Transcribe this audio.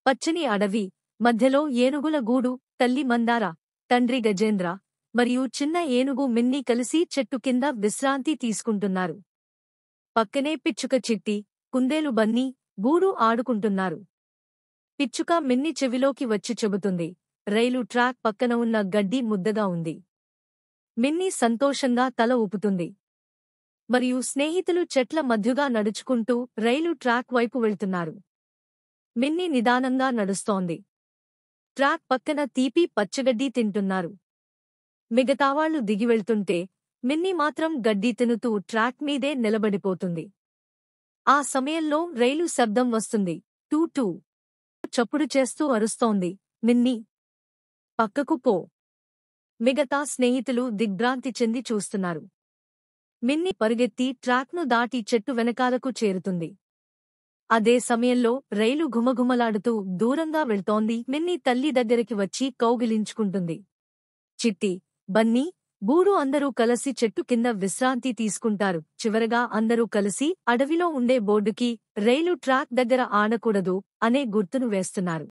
పచ్చని అడవి, మధ్యలో ఏనుగుల గూడు, తల్లి మందార, తండ్రి గజేంద్ర, మరియు చిన్న ఏనుగు మిన్నీ కలిసి చెట్టు కింద విశ్రాంతి తీసుకుంటున్నారు. పక్కనే పిచ్చుక చిట్టి, కుందేలు బన్నీ, గూడు ఆడుకుంటున్నారు. పిచ్చుక మిన్ని చెవిలోకి వచ్చి చెబుతుంది, రైలు ట్రాక్ పక్కన ఉన్న గడ్డి ముద్దగా ఉంది. మిన్నీ సంతోషంగా తల ఊపుతుంది. మరియు స్నేహితులు చెట్ల మధ్యగా నడుచుకుంటూ రైలు ట్రాక్ వైపు వెళ్తున్నారు. మిన్నీ నిదానంగా నడుస్తోంది. ట్రాక్ పక్కన తీపి పచ్చగడ్డి తింటున్నారు. మిగతావాళ్లు దిగివెళ్తుంటే మిన్నీ మాత్రం గడ్డి తినుతూ ట్రాక్ మీదే నిలబడిపోతుంది. ఆ సమయంలో రైలు శబ్దం వస్తుంది. టూ టూ చప్పుడు చేస్తూ అరుస్తోంది, మిన్నీ పక్కకు పో. మిగతా స్నేహితులు దిగ్భ్రాంతి చెంది చూస్తున్నారు. మిన్నీ పరుగెత్తి ట్రాక్ను దాటి చెట్టు వెనకాలకు చేరుతుంది. అదే సమయంలో రైలు ఘుమఘుమలాడుతూ దూరంగా వెళ్తోంది. మిన్నీ తల్లి దగ్గరికి వచ్చి కౌగిలించుకుంటుంది. చిట్టి, బన్నీ, గూడు అందరూ కలిసి చెట్టు కింద విశ్రాంతి తీసుకుంటారు. చివరగా అందరూ కలిసి అడవిలో ఉండే బోర్డుకి రైలు ట్రాక్ దగ్గర ఆడకూడదు అనే గుర్తును వేస్తున్నారు.